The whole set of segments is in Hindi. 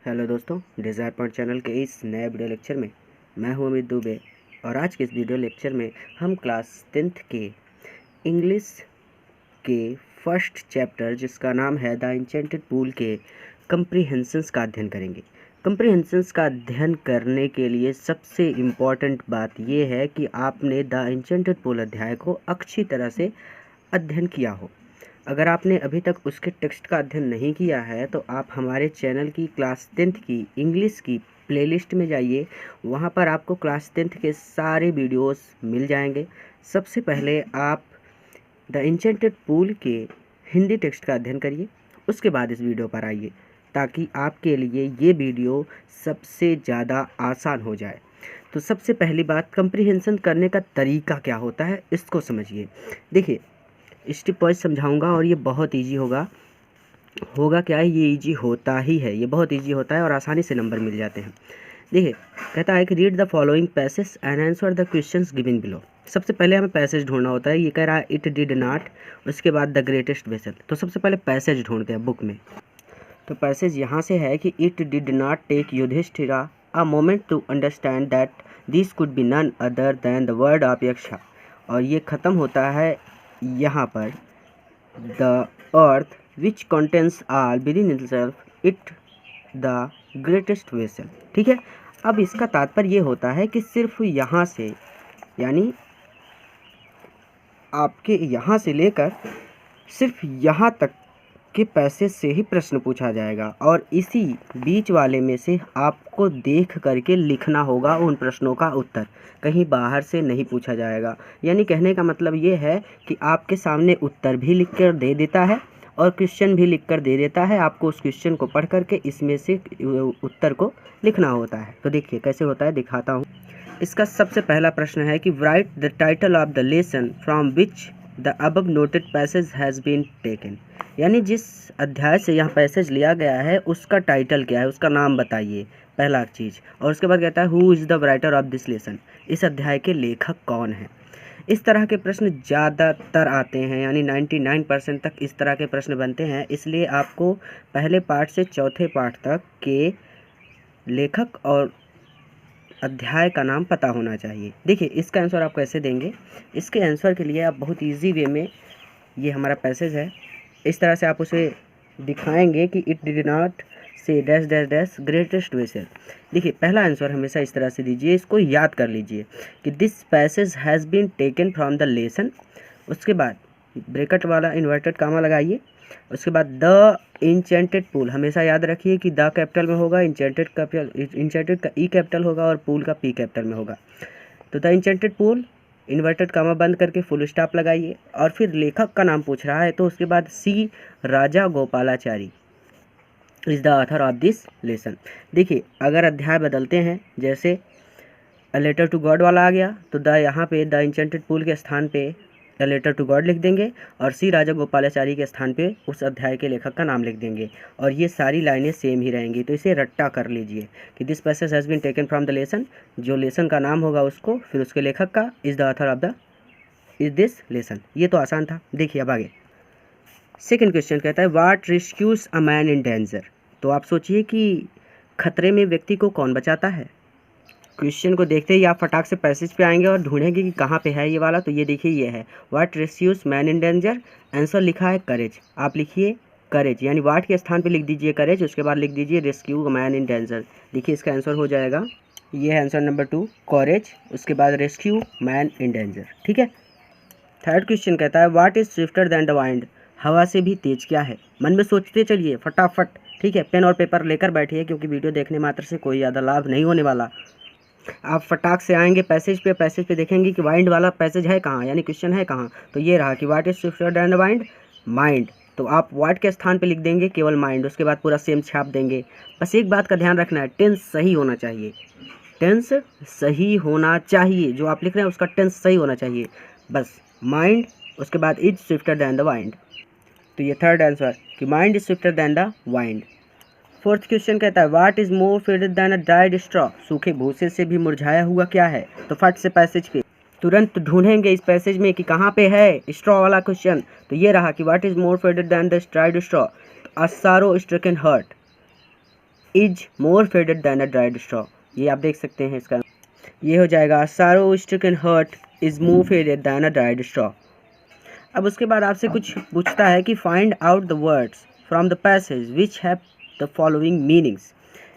हेलो दोस्तों, डिज़ायर पॉइंट चैनल के इस नए वीडियो लेक्चर में मैं हूं अमित दुबे। और आज के इस वीडियो लेक्चर में हम क्लास 10th के इंग्लिश के फर्स्ट चैप्टर जिसका नाम है द इंचेंटेड पूल के कंप्रीहेंशंस का अध्ययन करेंगे। कंप्रीहेंशंस का अध्ययन करने के लिए सबसे इम्पॉर्टेंट बात यह है कि आपने द इंचेंटेड पूल अध्याय को अच्छी तरह से अध्ययन किया हो। अगर आपने अभी तक उसके टेक्स्ट का अध्ययन नहीं किया है तो आप हमारे चैनल की क्लास 10th की इंग्लिश की प्लेलिस्ट में जाइए। वहाँ पर आपको क्लास 10th के सारे वीडियोस मिल जाएंगे। सबसे पहले आप द इंचेंटेड पूल के हिंदी टेक्स्ट का अध्ययन करिए, उसके बाद इस वीडियो पर आइए ताकि आपके लिए ये वीडियो सबसे ज़्यादा आसान हो जाए। तो सबसे पहली बात, कंप्रीहेंशन करने का तरीका क्या होता है इसको समझिए। देखिए, स्टेप वाइज समझाऊंगा और ये बहुत इजी होगा क्या है, ये इजी होता ही है, ये बहुत इजी होता है और आसानी से नंबर मिल जाते हैं। देखिए, कहता है कि read the following passage and answer the questions given below. सबसे पहले हमें पैसेज ढूंढना होता है। ये कह रहा है इट डिड नॉट, उसके बाद द ग्रेटेस्ट वेसल। तो सबसे पहले पैसेज ढूंढते हैं बुक में। तो पैसेज यहाँ से है कि it did not take Yudhishthira a moment to understand that this could be none other than the word of Yaksha. और ये ख़त्म होता है यहाँ पर, the earth which contains all within itself it the greatest vessel. ठीक है, अब इसका तात्पर्य ये होता है कि सिर्फ यहाँ से, यानी आपके यहाँ से लेकर सिर्फ यहाँ तक के पैसेज से ही प्रश्न पूछा जाएगा और इसी बीच वाले में से आपको देख करके लिखना होगा उन प्रश्नों का उत्तर। कहीं बाहर से नहीं पूछा जाएगा। यानी कहने का मतलब ये है कि आपके सामने उत्तर भी लिख कर दे देता है और क्वेश्चन भी लिख कर दे देता है। आपको उस क्वेश्चन को पढ़ करके इसमें से उत्तर को लिखना होता है। तो देखिए कैसे होता है, दिखाता हूँ। इसका सबसे पहला प्रश्न है कि write the title of the lesson from which the above noted passage has been taken. यानी जिस अध्याय से यहाँ पैसेज लिया गया है उसका टाइटल क्या है, उसका नाम बताइए, पहला चीज़। और उसके बाद कहता है who is the writer of this lesson, इस अध्याय के लेखक कौन है। इस तरह के प्रश्न ज़्यादातर आते हैं, यानी 99% तक इस तरह के प्रश्न बनते हैं। इसलिए आपको पहले पार्ट से चौथे पार्ट तक के लेखक और अध्याय का नाम पता होना चाहिए। देखिए, इसका आंसर आप कैसे देंगे। इसके आंसर के लिए आप बहुत इजी वे में, ये हमारा पैसेज है, इस तरह से आप उसे दिखाएंगे कि इट डिड नॉट से dash dash dash greatest vessel. देखिए, पहला आंसर हमेशा इस तरह से दीजिए, इसको याद कर लीजिए कि this passage has been taken from the lesson. उसके बाद ब्रैकेट वाला इन्वर्टेड कामा लगाइए। उसके बाद द इंचेंटेड पूल, हमेशा याद रखिए कि द कैपिटल में होगा, इंचेंटेड का ई कैपिटल होगा और पूल का पी कैपिटल में होगा। तो the enchanted pool, inverted comma बंद करके फुल स्टॉप लगाइए। और फिर लेखक का नाम पूछ रहा है तो उसके बाद C Rajagopalachari is the author of this lesson. देखिए, अगर अध्याय बदलते हैं, जैसे अ लेटर टू गॉड वाला आ गया तो द यहाँ पे द इंचेंटेड पूल के स्थान पे अ लेटर टू गॉड लिख देंगे और सी राजा गोपालाचारी के स्थान पे उस अध्याय के लेखक का नाम लिख देंगे और ये सारी लाइनें सेम ही रहेंगी। तो इसे रट्टा कर लीजिए कि this passage has been taken from the lesson, जो लेसन का नाम होगा उसको, फिर उसके लेखक का, is the author of the is this lesson. ये तो आसान था। देखिए अब आगे सेकेंड क्वेश्चन कहता है what rescues a man in danger. तो आप सोचिए कि खतरे में व्यक्ति को कौन बचाता है। क्वेश्चन को देखते ही आप फटाक से पैसेज पे आएंगे और ढूंढेंगे कि कहाँ पे है ये वाला। तो ये देखिए, ये है what rescues man in danger. Answer लिखा है करेज। आप लिखिए करेज, यानी व्हाट के स्थान पे लिख दीजिए करेज, उसके बाद लिख दीजिए रेस्क्यू मैन इन डेंजर। देखिए इसका आंसर हो जाएगा, ये है आंसर नंबर 2 करेज, उसके बाद रेस्क्यू मैन इन डेंजर। ठीक है। थर्ड क्वेश्चन कहता है what is swifter than the wind. हवा से भी तेज क्या है। मन में सोचते चलिए फटाफट। ठीक है, पेन और पेपर लेकर बैठिए क्योंकि वीडियो देखने मात्र से कोई ज़्यादा लाभ नहीं होने वाला। आप फटाक से आएंगे पैसेज पे देखेंगे कि वाइंड वाला पैसेज है कहाँ, यानी क्वेश्चन है कहाँ। तो ये रहा कि what is swifter than the wind, mind. तो आप व्हाट के स्थान पे लिख देंगे केवल माइंड, उसके बाद पूरा सेम छाप देंगे। बस एक बात का ध्यान रखना है, टेंस सही होना चाहिए। टेंस सही होना चाहिए, जो आप लिख रहे हैं उसका टेंस सही होना चाहिए। बस माइंड, उसके बाद is swifter than the wind. तो ये थर्ड आंसर कि mind is swifter than the wind. Fourth question कहता है what is more faded than a dried straw. सूखे भूसे से भी मुरझाया हुआ क्या है। तो फट से पैसेज पे तुरंत ढूंढेंगे इस पैसेज में कि कहाँ पे है स्ट्रॉ वाला क्वेश्चन। तो ये रहा कि what is more faded than the dried straw, a sorrow stricken heart. Is more faded than a dried straw. ये आप देख सकते हैं इसका ये हो जाएगा sorrow stricken heart is more faded than a dried straw. अब उसके बाद आपसे कुछ पूछता है कि find out the words from the passage which have the following meanings.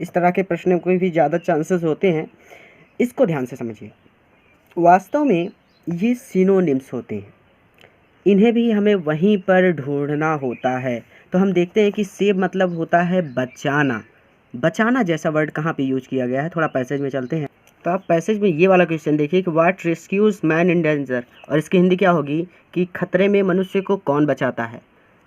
इस तरह के प्रश्नों को भी ज़्यादा चांसेस होते हैं, इसको ध्यान से समझिए। वास्तव में ये सिनोनिम्स होते हैं, इन्हें भी हमें वहीं पर ढूंढना होता है। तो हम देखते हैं कि सेव मतलब होता है बचाना। बचाना जैसा वर्ड कहाँ पे यूज किया गया है, थोड़ा पैसेज में चलते हैं। तो आप पैसेज में ये वाला क्वेश्चन देखिए कि what rescues man in danger, और इसकी हिंदी क्या होगी कि खतरे में मनुष्य को कौन बचाता है।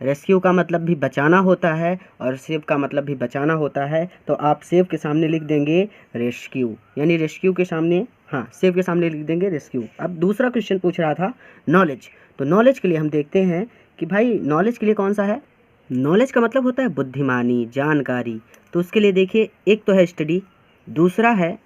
रेस्क्यू का मतलब भी बचाना होता है और सेव का मतलब भी बचाना होता है। तो आप सेव के सामने लिख देंगे रेस्क्यू, यानी रेस्क्यू के सामने, हाँ सेव के सामने लिख देंगे रेस्क्यू। अब दूसरा क्वेश्चन पूछ रहा था नॉलेज। तो नॉलेज के लिए हम देखते हैं कि भाई नॉलेज के लिए कौन सा है। नॉलेज का मतलब होता है बुद्धिमानी, जानकारी। तो उसके लिए देखिए, एक तो है स्टडी, दूसरा है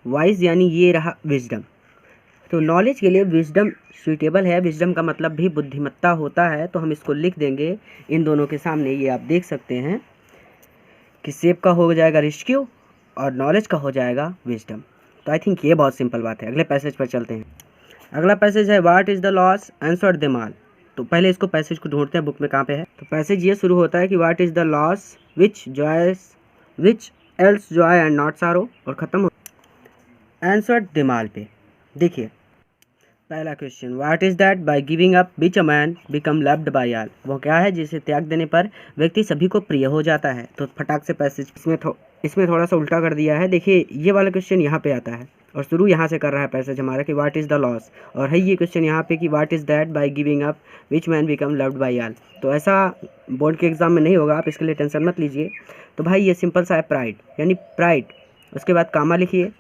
वाइज, यानी ये रहा विजडम। तो नॉलेज के लिए विजडम सूटेबल है। विजडम का मतलब भी बुद्धिमत्ता होता है, तो हम इसको लिख देंगे इन दोनों के सामने। ये आप देख सकते हैं कि सेव का हो जाएगा रेस्क्यू और नॉलेज का हो जाएगा विजडम। तो आई थिंक ये बहुत सिंपल बात है। अगले पैसेज पर चलते हैं। अगला पैसेज है what is the loss answer them all. तो पहले इसको पैसेज को ढूंढते हैं बुक में कहाँ पे है। तो पैसेज ये शुरू होता है कि what is the loss which else Joy and not सारो, और ख़त्म हो आंसर देम ऑल पे। देखिए पहला question, what is that bye giving up which a man become loved by all. वो क्या है जिसे त्याग देने पर व्यक्ति सभी को प्रिय हो जाता है। तो फटाक से पैसेज इसमें थोड़ा सा उल्टा कर दिया है। देखिए ये वाला क्वेश्चन यहाँ पे आता है और शुरू यहाँ से कर रहा है पैसेज हमारा कि व्हाट इज़ द लॉस, और है ये क्वेश्चन यहाँ पे कि what is that bye giving up which man become loved by all. तो ऐसा बोर्ड के एग्जाम में नहीं होगा, आप इसके लिए टेंशन मत लीजिए। तो भाई ये सिंपल सा है प्राइड, यानी प्राइड, उसके बाद कामा लिखिए,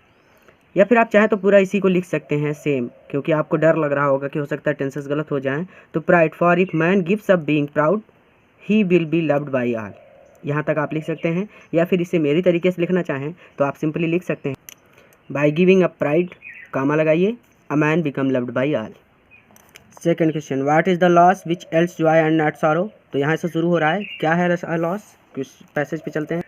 या फिर आप चाहें तो पूरा इसी को लिख सकते हैं सेम, क्योंकि आपको डर लग रहा होगा कि हो सकता है टेंसेस गलत हो जाएं। तो pride for if man gives up being proud he will be loved by all, यहाँ तक आप लिख सकते हैं। या फिर इसे मेरी तरीके से लिखना चाहें तो आप सिंपली लिख सकते हैं बाय गिविंग अप प्राइड, कामा लगाइए, a man become loved by all. Second question, what is the loss which else Joy and not sorrow. तो यहाँ से शुरू हो रहा है, क्या है लॉस। पैसेज पे चलते हैं।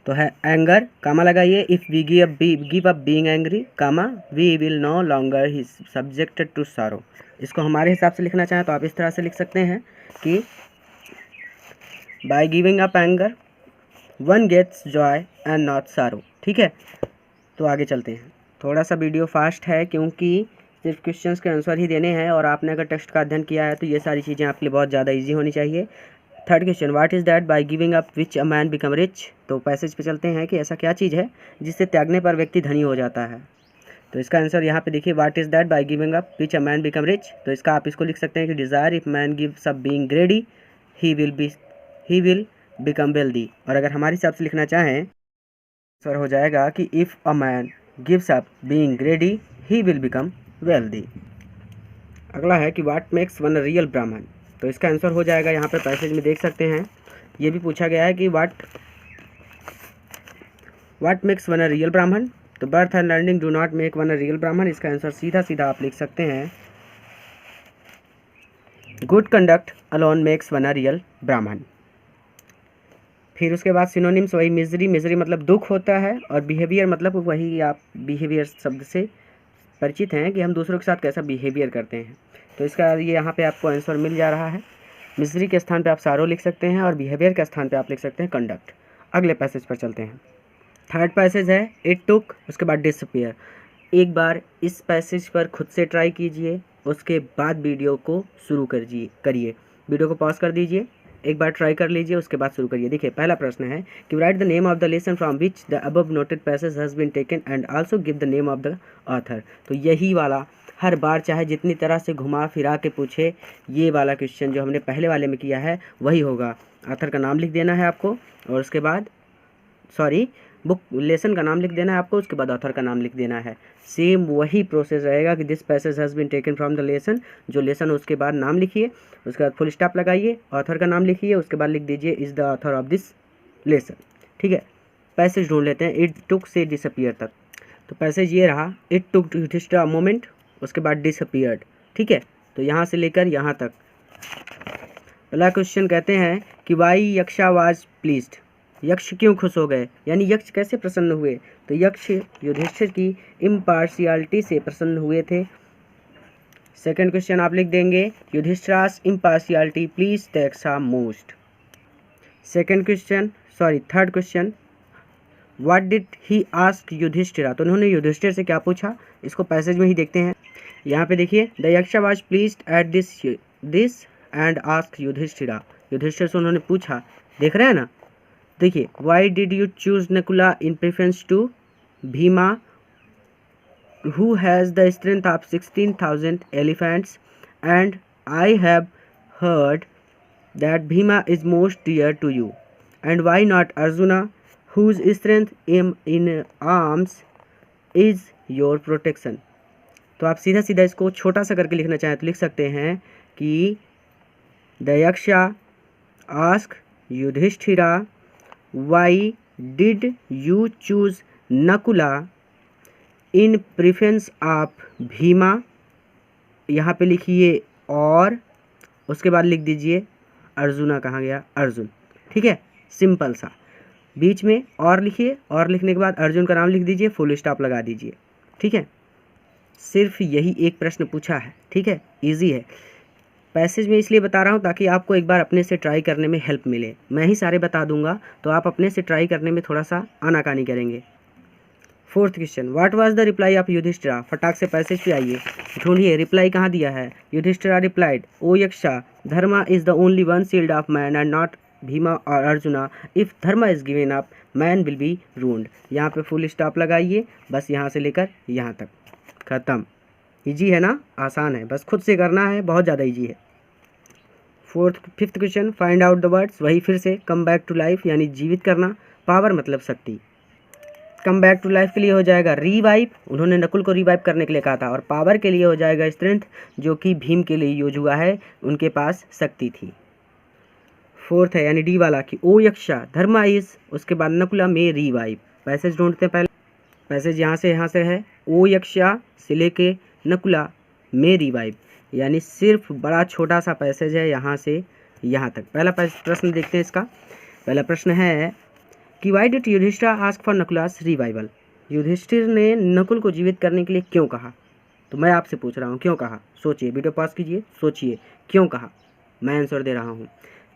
तो है एंगर, कामा लगाइए, if we give up being angry, comma we will no longer be subjected to sorrow. इसको हमारे हिसाब से लिखना चाहें तो आप इस तरह से लिख सकते हैं कि by giving up anger one gets joy and not sorrow. ठीक है, तो आगे चलते हैं। थोड़ा सा वीडियो फास्ट है क्योंकि सिर्फ क्वेश्चंस के आंसर ही देने हैं, और आपने अगर टेक्स्ट का अध्ययन किया है तो ये सारी चीज़ें आपके लिए बहुत ज़्यादा ईजी होनी चाहिए। Third question, what is that bye giving up which a man become rich. तो पैसेज पे चलते हैं कि ऐसा क्या चीज़ है जिससे त्यागने पर व्यक्ति धनी हो जाता है। तो इसका आंसर यहाँ पे देखिए, what is that bye giving up which a man become rich. तो इसका आप इसको लिख सकते हैं कि desire if man gives up being ग्रेडी he will become wealthy. और अगर हमारे हिसाब से लिखना चाहें आंसर हो जाएगा कि if a man gives up being ग्रेडी he will become wealthy. अगला है कि what makes one a real ब्राह्मण। तो इसका आंसर हो जाएगा, यहाँ पे पैसेज में देख सकते हैं, ये भी पूछा गया है कि what makes one a real ब्राह्मण। तो birth and learning do not make one a real ब्राह्मण। इसका आंसर सीधा सीधा आप लिख सकते हैं good conduct alone makes one a real ब्राह्मण। फिर उसके बाद सिनोनिम्स वही मिजरी मतलब दुख होता है, और बिहेवियर मतलब वही, आप बिहेवियर शब्द से परिचित हैं कि हम दूसरों के साथ कैसा बिहेवियर करते हैं। तो इसका ये यहाँ पे आपको आंसर मिल जा रहा है। मिजरी के स्थान पे आप सारो लिख सकते हैं और बिहेवियर के स्थान पे आप लिख सकते हैं कंडक्ट। अगले पैसेज पर चलते हैं। थर्ड पैसेज है इट टुक, उसके बाद डिसअपीयर। एक बार इस पैसेज पर खुद से ट्राई कीजिए, उसके बाद वीडियो को शुरू करिए। वीडियो को पॉज कर दीजिए, एक बार ट्राई कर लीजिए, उसके बाद शुरू करिए। देखिए पहला प्रश्न है कि write the name of the lesson from which the above noted passage has been taken and also give the name of the author. तो यही वाला हर बार चाहे जितनी तरह से घुमा फिरा के पूछे, ये वाला क्वेश्चन जो हमने पहले वाले में किया है वही होगा। ऑथर का नाम लिख देना है आपको, और उसके बाद बुक लेसन का नाम लिख देना है आपको, उसके बाद ऑथर का नाम लिख देना है। सेम वही प्रोसेस रहेगा कि this passage has been taken from the lesson, जो लेसन उसके बाद नाम लिखिए, उसके बाद फुल स्टॉप लगाइए, ऑथर का नाम लिखिए, उसके बाद लिख दीजिए is the author of this lesson. ठीक है, पैसेज ढूंढ लेते हैं इट टुक से डिसअपीयर तक। तो पैसेज ये रहा, it took just a moment, उसके बाद डिसअपीयर्ड। ठीक है, तो यहाँ से लेकर यहाँ तक। पहला क्वेश्चन कहते हैं कि वाई यक्षा वाज प्लीज्ड। यक्ष क्यों खुश हो गए, यानी यक्ष कैसे प्रसन्न हुए, तो यक्ष युधिष्ठिर की इम्पार्शियलिटी से प्रसन्न हुए थे। सेकंड क्वेश्चन आप लिख देंगे Yudhishthira's impartiality please Yaksha most. Third question what did he ask Yudhishthira, तो उन्होंने युधिष्ठिर से क्या पूछा, इसको पैसेज में ही देखते हैं। यहाँ पे देखिए the Yaksha was pleased at this and ask Yudhishthira, Yudhishthir से उन्होंने पूछा, देख रहे हैं ना, देखिए why did you choose Nakula in preference to Bhima who has the strength of 16,000 elephants and I have heard that Bhima is most dear to you, and why not Arjuna, whose strength in arms is your protection। तो आप सीधा सीधा इसको छोटा सा करके लिखना चाहें तो लिख सकते हैं कि the Yaksha ask Yudhishthira why did you choose Nakula in preference of Bhima, यहाँ पे लिखिए और उसके बाद लिख दीजिए अर्जुना, कहाँ गया अर्जुन, ठीक है, सिंपल सा, बीच में और लिखिए और लिखने के बाद अर्जुन का नाम लिख दीजिए, फुल स्टॉप लगा दीजिए, ठीक है। सिर्फ यही एक प्रश्न पूछा है, ठीक है, इजी है। पैसेज में इसलिए बता रहा हूँ ताकि आपको एक बार अपने से ट्राई करने में हेल्प मिले, मैं ही सारे बता दूंगा तो आप अपने से ट्राई करने में थोड़ा सा आनाकानी करेंगे। Fourth question what was the reply of Yudhishthira, फटाक से पैसेज पे आइए, ढूंढिए रिप्लाई कहाँ दिया है। Yudhishthira replied O Yaksha dharma is the only one shield of man and not Bhima और Arjuna, if dharma is given up man will be ruined. यहाँ पे फुल स्टॉप लगाइए, बस यहाँ से लेकर यहाँ तक, खत्म। इजी है ना, आसान है, बस खुद से करना है, बहुत ज़्यादा इजी है। Fifth question find out the words, वही फिर से कम बैक टू लाइफ यानी जीवित करना, पावर मतलब शक्ति, कम बैक टू लाइफ के लिए हो जाएगा रिवाइव, उन्होंने नकुल को रिवाइव करने के लिए कहा था, और पावर के लिए हो जाएगा स्ट्रेंथ, जो कि भीम के लिए यूज हुआ है, उनके पास शक्ति थी। फोर्थ है यानी डी वाला कि ओ यक्षा धर्मा इज, उसके बाद नकुला में रिवाइव। पैसेज ढूंढते हैं पहले, पैसेज यहाँ से है, ओ यक्षा से लेके नकुला में रिवाइव, यानी सिर्फ बड़ा छोटा सा पैसेज है यहाँ से यहाँ तक। पहला प्रश्न देखते हैं इसका, पहला प्रश्न है कि why did Yudhishthir ask for Nakula's revival, Yudhishthir ने नकुल को जीवित करने के लिए क्यों कहा, तो मैं आपसे पूछ रहा हूँ क्यों कहा, सोचिए, वीडियो पॉज कीजिए, सोचिए क्यों कहा, मैं आंसर दे रहा हूँ।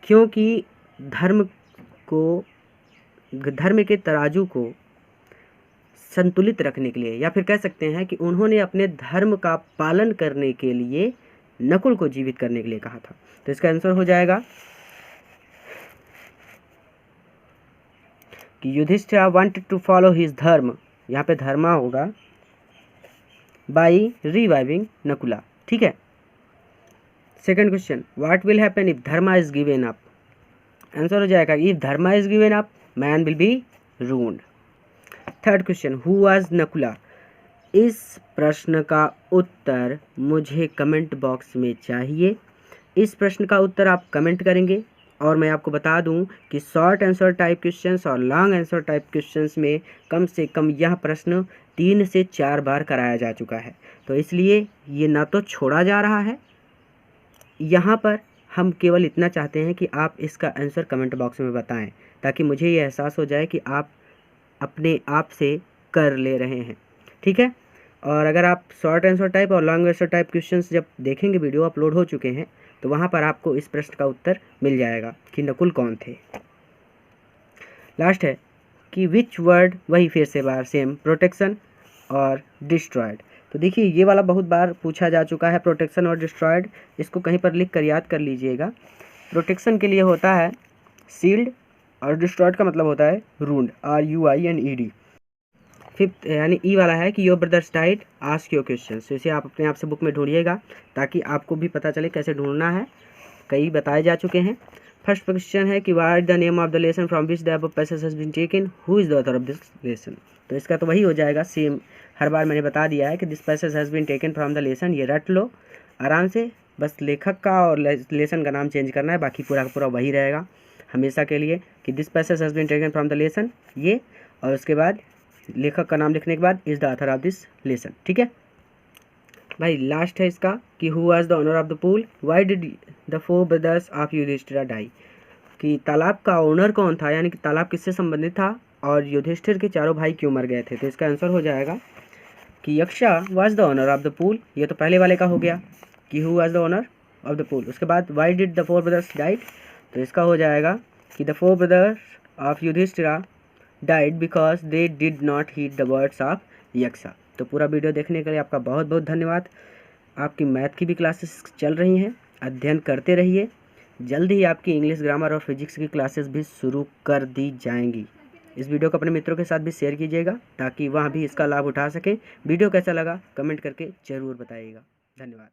क्योंकि धर्म के तराजू को संतुलित रखने के लिए, या फिर कह सकते हैं कि उन्होंने अपने धर्म का पालन करने के लिए नकुल को जीवित करने के लिए कहा था। तो इसका आंसर हो जाएगा कि Yudhishthira wanted to follow his dharma, यहाँ पे धर्मा होगा, बाई रिवाइविंग नकुला, ठीक है। Second question what will happen if dharma is given up, answer हो जाएगा if dharma is given up man will be ruined. Third question who was Nakula, इस प्रश्न का उत्तर मुझे कमेंट बॉक्स में चाहिए। इस प्रश्न का उत्तर आप कमेंट करेंगे, और मैं आपको बता दूं कि शॉर्ट आंसर टाइप क्वेश्चंस और लॉन्ग आंसर टाइप क्वेश्चंस में कम से कम यह प्रश्न 3 से 4 बार कराया जा चुका है, तो इसलिए ये ना तो छोड़ा जा रहा है, यहाँ पर हम केवल इतना चाहते हैं कि आप इसका आंसर कमेंट बॉक्स में बताएं, ताकि मुझे ये एहसास हो जाए कि आप अपने आप से कर ले रहे हैं, ठीक है। और अगर आप शॉर्ट आंसर टाइप और लॉन्ग आंसर टाइप क्वेश्चंस जब देखेंगे, वीडियो अपलोड हो चुके हैं, तो वहाँ पर आपको इस प्रश्न का उत्तर मिल जाएगा कि नकुल कौन थे। लास्ट है कि विच वर्ड, वही फिर से बार सेम, प्रोटेक्शन और डिस्ट्रॉयड। तो देखिए ये वाला बहुत बार पूछा जा चुका है, प्रोटेक्शन और डिस्ट्रॉयड, इसको कहीं पर लिख कर याद कर लीजिएगा। प्रोटेक्शन के लिए होता है शील्ड और डिस्ट्रॉयड का मतलब होता है रूंड, RUINED। फिफ्थ यानी ई वाला है कि your brothers died ask your question, तो इसे आप अपने आप से बुक में ढूंढिएगा ताकि आपको भी पता चले कैसे ढूंढना है, कई बताए जा चुके हैं। फर्स्ट क्वेश्चन है कि what the name of the lesson from which the above passage has been taken, who is the author of this lesson, तो इसका तो वही हो जाएगा सेम, हर बार मैंने बता दिया है कि this passage has been taken from the lesson, ये रट लो आराम से, बस लेखक का और लेसन का नाम चेंज करना है, बाकी पूरा का पूरा वही रहेगा हमेशा के लिए कि this passage has been taken from the lesson ये, और उसके बाद लेखक का नाम लिखने के बाद is the author of this lesson, ठीक है भाई। लास्ट है इसका कि who was the owner of the pool, why did the 4 brothers of Yudhishthira die, कि तालाब का ओनर कौन था, यानी कि तालाब किससे संबंधित था, और युधिष्ठिर के चारों भाई क्यों मर गए थे। तो इसका आंसर हो जाएगा कि Yaksha was the owner of the pool. ये तो पहले वाले का हो गया कि who was the owner of the pool. उसके बाद why did the four brothers died, तो इसका हो जाएगा कि the four brothers of Yudhishthira died because they did not heed the words of Yaksha. तो पूरा वीडियो देखने के लिए आपका बहुत बहुत धन्यवाद। आपकी मैथ की भी क्लासेस चल रही हैं, अध्ययन करते रहिए। जल्द ही आपकी इंग्लिश, ग्रामर और फिजिक्स की क्लासेस भी शुरू कर दी जाएंगी। इस वीडियो को अपने मित्रों के साथ भी शेयर कीजिएगा ताकि वह भी इसका लाभ उठा सकें। वीडियो कैसा लगा कमेंट करके ज़रूर बताइएगा। धन्यवाद।